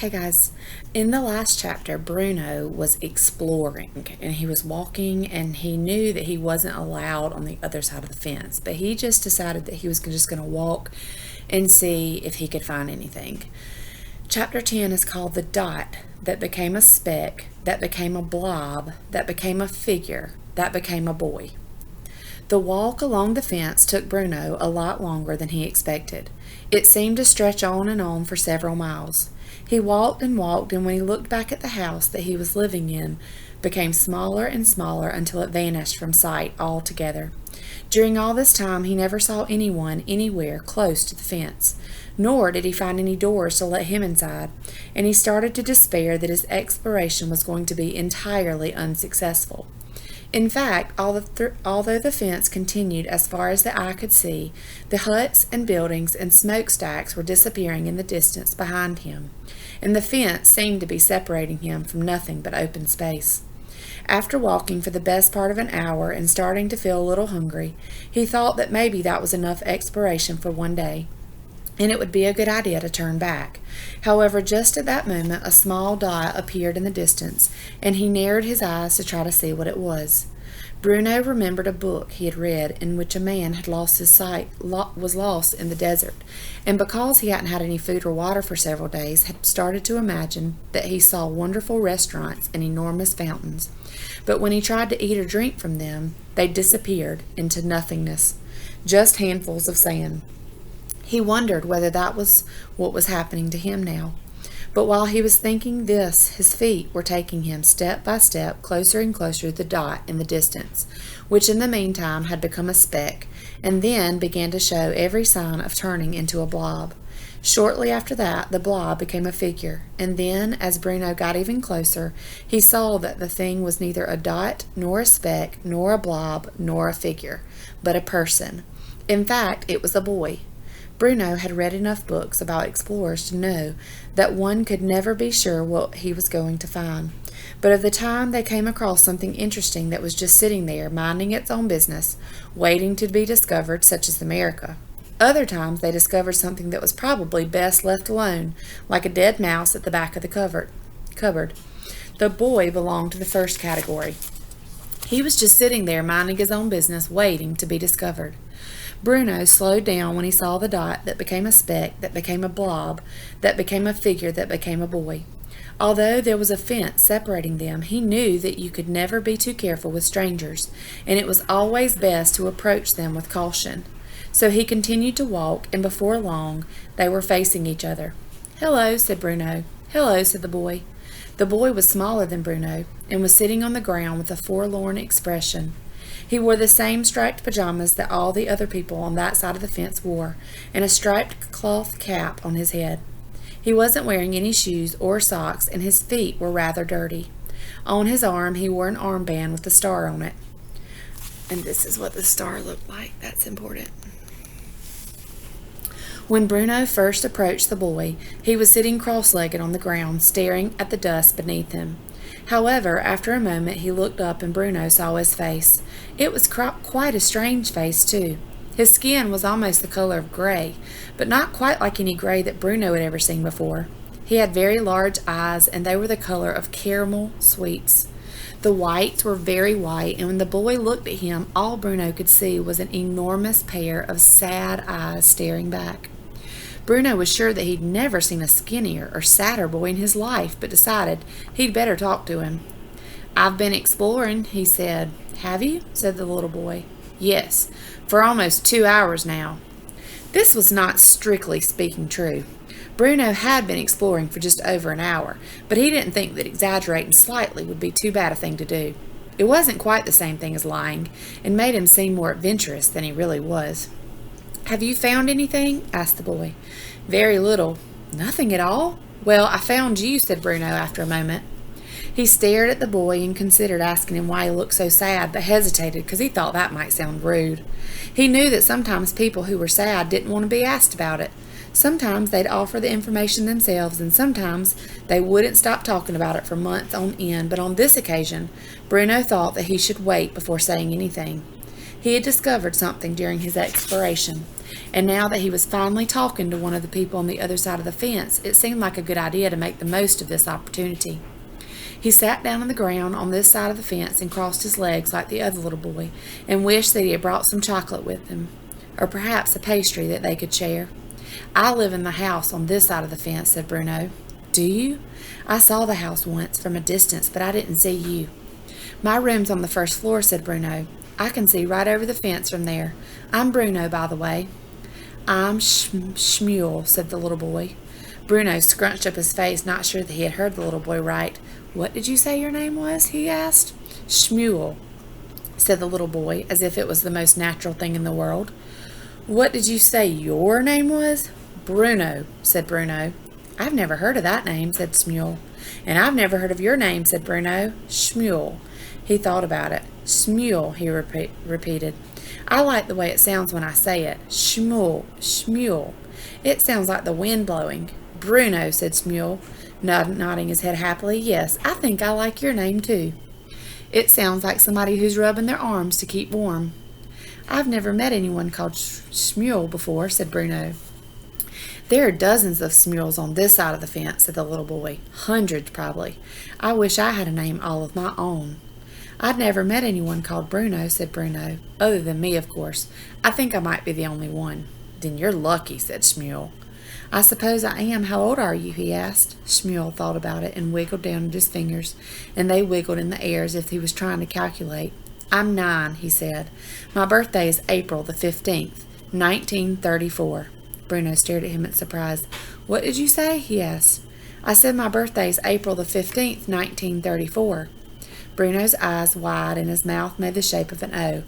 Hey guys, in the last chapter, Bruno was exploring and he was walking and he knew that he wasn't allowed on the other side of the fence, but he just decided that he was just going to walk and see if he could find anything. Chapter 10 is called The Dot That Became a Speck, That Became a Blob, That Became a Figure, That Became a Boy. The walk along the fence took Bruno a lot longer than he expected. It seemed to stretch on and on for several miles. He walked, and when he looked back at the house that he was living in, became smaller and smaller until it vanished from sight altogether. During all this time, he never saw anyone anywhere close to the fence, nor did he find any doors to let him inside, and he started to despair that his exploration was going to be entirely unsuccessful. In fact, although the fence continued as far as the eye could see, the huts and buildings and smokestacks were disappearing in the distance behind him, and the fence seemed to be separating him from nothing but open space. After walking for the best part of an hour and starting to feel a little hungry, he thought that maybe that was enough exploration for one day, and it would be a good idea to turn back. However, just at that moment, a small dot appeared in the distance, and he narrowed his eyes to try to see what it was. Bruno remembered a book he had read in which a man had lost his sight, was lost in the desert, and because he hadn't had any food or water for several days, had started to imagine that he saw wonderful restaurants and enormous fountains. But when he tried to eat or drink from them, they disappeared into nothingness, just handfuls of sand. He wondered whether that was what was happening to him now. But while he was thinking this, his feet were taking him step by step closer and closer to the dot in the distance, which in the meantime had become a speck, and then began to show every sign of turning into a blob. Shortly after that, the blob became a figure, and then, as Bruno got even closer, he saw that the thing was neither a dot, nor a speck, nor a blob, nor a figure, but a person. In fact, it was a boy. Bruno had read enough books about explorers to know that one could never be sure what he was going to find. But of the time they came across something interesting that was just sitting there, minding its own business, waiting to be discovered, such as America. Other times they discovered something that was probably best left alone, like a dead mouse at the back of the cupboard. The boy belonged to the first category. He was just sitting there, minding his own business, waiting to be discovered. Bruno slowed down when he saw the dot that became a speck, that became a blob, that became a figure, that became a boy. Although there was a fence separating them, he knew that you could never be too careful with strangers, and it was always best to approach them with caution. So he continued to walk, and before long they were facing each other. "Hello," said Bruno. "Hello," said the boy. The boy was smaller than Bruno, and was sitting on the ground with a forlorn expression. He wore the same striped pajamas that all the other people on that side of the fence wore, and a striped cloth cap on his head. He wasn't wearing any shoes or socks, and his feet were rather dirty. On his arm he wore an armband with a star on it. And this is what the star looked like. That's important. When Bruno first approached the boy, he was sitting cross-legged on the ground, staring at the dust beneath him. However, after a moment he looked up and Bruno saw his face. It was quite a strange face, too. His skin was almost the color of gray, but not quite like any gray that Bruno had ever seen before. He had very large eyes, and they were the color of caramel sweets. The whites were very white, and when the boy looked at him, all Bruno could see was an enormous pair of sad eyes staring back. Bruno was sure that he'd never seen a skinnier or sadder boy in his life, but decided he'd better talk to him. "I've been exploring," he said. "Have you?" said the little boy. "Yes, for almost 2 hours now." This was not strictly speaking true. Bruno had been exploring for just over an hour, but he didn't think that exaggerating slightly would be too bad a thing to do. It wasn't quite the same thing as lying, and made him seem more adventurous than he really was. "Have you found anything?" asked the boy. "Very little." "Nothing at all?" "Well, I found you," said Bruno after a moment. He stared at the boy and considered asking him why he looked so sad, but hesitated because he thought that might sound rude. He knew that sometimes people who were sad didn't want to be asked about it. Sometimes they'd offer the information themselves, and sometimes they wouldn't stop talking about it for months on end, but on this occasion, Bruno thought that he should wait before saying anything. He had discovered something during his exploration, and now that he was finally talking to one of the people on the other side of the fence, it seemed like a good idea to make the most of this opportunity. He sat down on the ground on this side of the fence and crossed his legs like the other little boy, and wished that he had brought some chocolate with him, or perhaps a pastry that they could share. "I live in the house on this side of the fence," said Bruno. "Do you? I saw the house once from a distance, but I didn't see you." "My room's on the first floor," said Bruno. "I can see right over the fence from there. I'm Bruno, by the way." "I'm Shmuel," said the little boy. Bruno scrunched up his face, not sure that he had heard the little boy right. "What did you say your name was?" he asked. "Shmuel," said the little boy, as if it was the most natural thing in the world. "What did you say your name was?" "Bruno," said Bruno. "I've never heard of that name," said Shmuel. "And I've never heard of your name," said Bruno. "Shmuel." He thought about it. "Shmuel," he repeated. "I like the way it sounds when I say it. Shmuel, Shmuel. It sounds like the wind blowing." "Bruno," said Shmuel, nodding his head happily. "Yes, I think I like your name too. It sounds like somebody who's rubbing their arms to keep warm." "I've never met anyone called Shmuel before," said Bruno. "There are dozens of Shmuels on this side of the fence," said the little boy. "Hundreds, probably. I wish I had a name all of my own." "I've never met anyone called Bruno," said Bruno. "Other than me, of course. I think I might be the only one." "Then you're lucky," said Shmuel. "I suppose I am. How old are you?" he asked. Shmuel thought about it and wiggled down at his fingers, and they wiggled in the air as if he was trying to calculate. "I'm 9, he said. "My birthday is April the 15th, 1934. Bruno stared at him in surprise. "What did you say?" he asked. "I said my birthday is April the 15th, 1934. Bruno's eyes wide and his mouth made the shape of an O.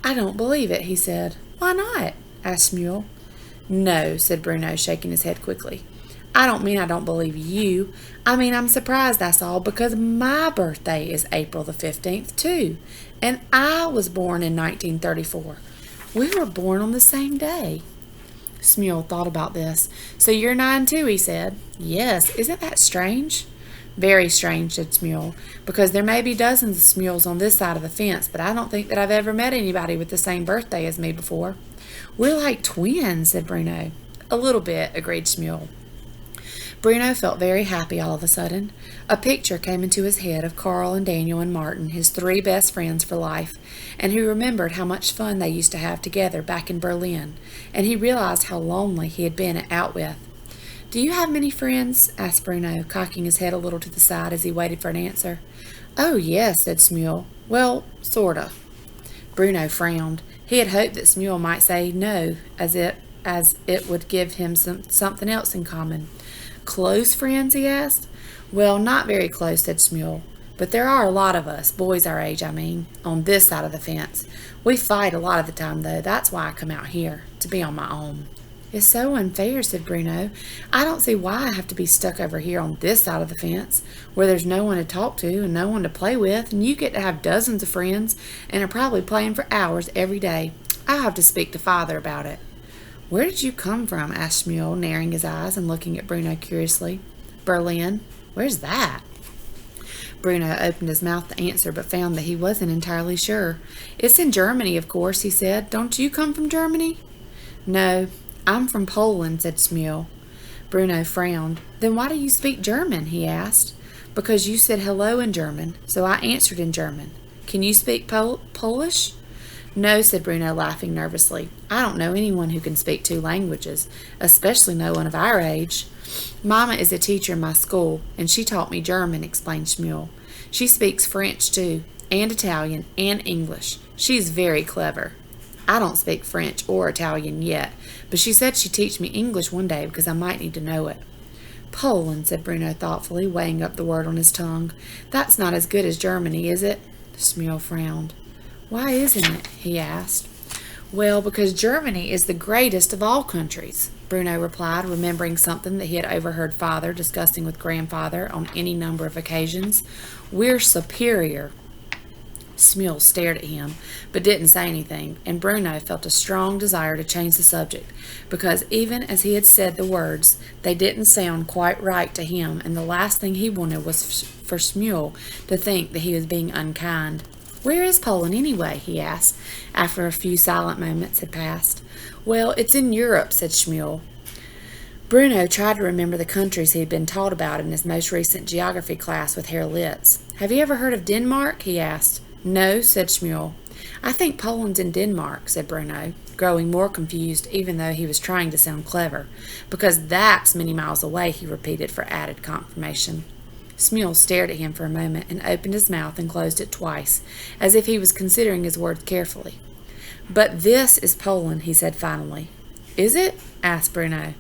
"I don't believe it," he said. "Why not?" asked Shmuel. "No," said Bruno, shaking his head quickly. "I don't mean I don't believe you. I mean I'm surprised, that's all, because my birthday is April the 15th, too. And I was born in 1934. We were born on the same day." Shmuel thought about this. "So you're 9 too," he said. "Yes, isn't that strange?" "Very strange," said Shmuel, "because there may be dozens of Shmuels on this side of the fence, but I don't think that I've ever met anybody with the same birthday as me before." "We're like twins," said Bruno. "A little bit," agreed Shmuel. Bruno felt very happy all of a sudden. A picture came into his head of Carl and Daniel and Martin, his 3 best friends for life, and he remembered how much fun they used to have together back in Berlin, and he realized how lonely he had been out with. "Do you have many friends?" asked Bruno, cocking his head a little to the side as he waited for an answer. "Oh, yes," said Shmuel. "Well, sorta." Bruno frowned. He had hoped that Shmuel might say no, as it would give him something else in common. "Close friends?" he asked. "Well, not very close," said Shmuel. "But there are a lot of us, boys our age, I mean, on this side of the fence. We fight a lot of the time, though. That's why I come out here, to be on my own." "It's so unfair," said Bruno. "I don't see why I have to be stuck over here on this side of the fence, where there's no one to talk to and no one to play with, and you get to have dozens of friends and are probably playing for hours every day. I'll have to speak to Father about it." "Where did you come from?" asked Shmuel, narrowing his eyes and looking at Bruno curiously. "Berlin." "Where's that?" Bruno opened his mouth to answer, but found that he wasn't entirely sure. "It's in Germany, of course," he said. "Don't you come from Germany?" "No, I'm from Poland," said Shmuel. Bruno frowned. "Then why do you speak German?" he asked. "Because you said hello in German, so I answered in German. Can you speak Polish?" "No," said Bruno, laughing nervously. "I don't know anyone who can speak 2 languages, especially no one of our age. Mama is a teacher in my school, and she taught me German," explained Shmuel. "She speaks French, too, and Italian, and English. She's very clever. I don't speak French or Italian yet, but she said she'd teach me English one day because I might need to know it." "Poland," said Bruno thoughtfully, weighing up the word on his tongue. "That's not as good as Germany, is it?" Shmuel frowned. "Why isn't it?" he asked. "Well, because Germany is the greatest of all countries," Bruno replied, remembering something that he had overheard Father discussing with Grandfather on any number of occasions. "We're superior." Shmuel stared at him, but didn't say anything, and Bruno felt a strong desire to change the subject, because even as he had said the words, they didn't sound quite right to him, and the last thing he wanted was for Shmuel to think that he was being unkind. "Where is Poland, anyway?" he asked, after a few silent moments had passed. "Well, it's in Europe," said Schmuel. Bruno tried to remember the countries he had been taught about in his most recent geography class with Herr Litz. "Have you ever heard of Denmark?" he asked. "No," said Schmuel. "I think Poland's in Denmark," said Bruno, growing more confused even though he was trying to sound clever. "Because that's many miles away," he repeated for added confirmation. Schmuel stared at him for a moment and opened his mouth and closed it twice, as if he was considering his words carefully. "But this is Poland," he said finally. "Is it?" asked Bruno.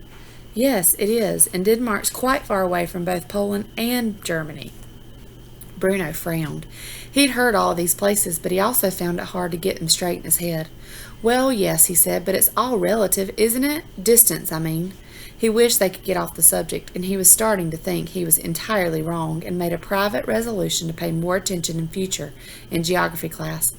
"Yes, it is, and Denmark's quite far away from both Poland and Germany." Bruno frowned. He'd heard all these places, but he also found it hard to get them straight in his head. "Well, yes," he said, "but it's all relative, isn't it? Distance, I mean." He wished they could get off the subject, and he was starting to think he was entirely wrong, and made a private resolution to pay more attention in future in geography class.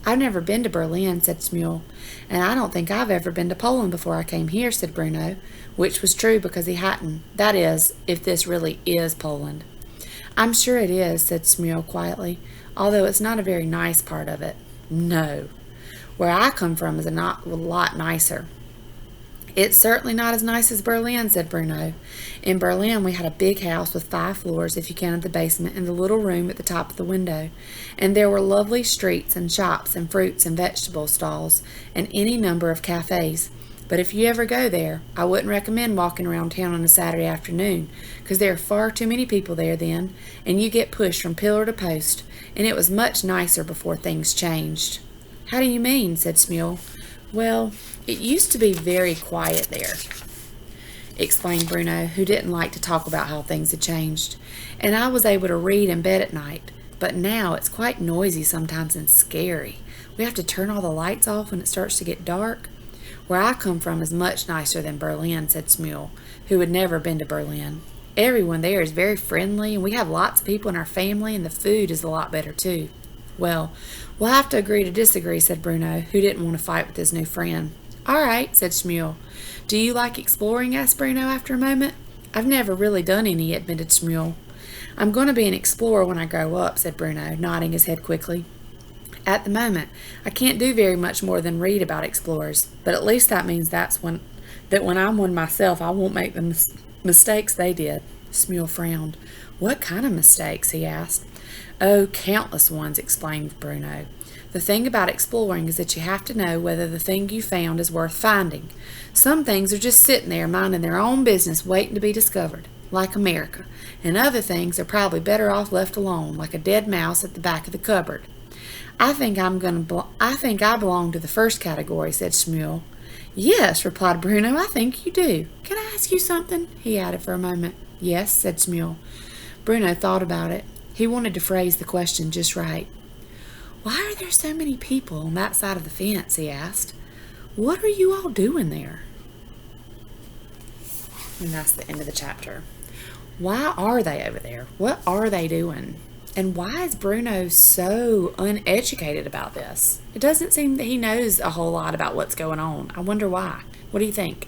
"I've never been to Berlin," said Schmuel. "And I don't think I've ever been to Poland before I came here," said Bruno, which was true because he hadn't. That is, if this really is Poland. "I'm sure it is," said Schmuel quietly, "although it's not a very nice part of it." "No. Where I come from is a lot nicer." "It's certainly not as nice as Berlin," said Bruno. "In Berlin we had a big house with 5 floors if you counted the basement and the little room at the top of the window. And there were lovely streets and shops and fruits and vegetable stalls and any number of cafes. But if you ever go there, I wouldn't recommend walking around town on a Saturday afternoon, because there are far too many people there then, and you get pushed from pillar to post, and it was much nicer before things changed." "How do you mean?" said Schmuel. "Well, it used to be very quiet there," explained Bruno, who didn't like to talk about how things had changed. "And I was able to read in bed at night. But now it's quite noisy sometimes and scary. We have to turn all the lights off when it starts to get dark." "Where I come from is much nicer than Berlin," said Schmuel, who had never been to Berlin. "Everyone there is very friendly, and we have lots of people in our family, and the food is a lot better, too." "Well, we'll have to agree to disagree," said Bruno, who didn't want to fight with his new friend. "All right," said Schmuel. "Do you like exploring?" asked Bruno after a moment. "I've never really done any," admitted Schmuel. "I'm going to be an explorer when I grow up," said Bruno, nodding his head quickly. "At the moment, I can't do very much more than read about explorers, but at least that means that when I'm one myself, I won't make the mistakes they did." Schmuel frowned. "What kind of mistakes?" he asked. "Oh, countless ones," explained Bruno. "The thing about exploring is that you have to know whether the thing you found is worth finding. Some things are just sitting there minding their own business waiting to be discovered, like America, and other things are probably better off left alone, like a dead mouse at the back of the cupboard." I think I belong to the first category," said Schmuel. "Yes," replied Bruno, "I think you do. Can I ask you something?" he added for a moment. "Yes," said Schmuel. Bruno thought about it. He wanted to phrase the question just right. "Why are there so many people on that side of the fence?" he asked. "What are you all doing there?" And that's the end of the chapter. Why are they over there? What are they doing? And why is Bruno so uneducated about this? It doesn't seem that he knows a whole lot about what's going on. I wonder why. What do you think?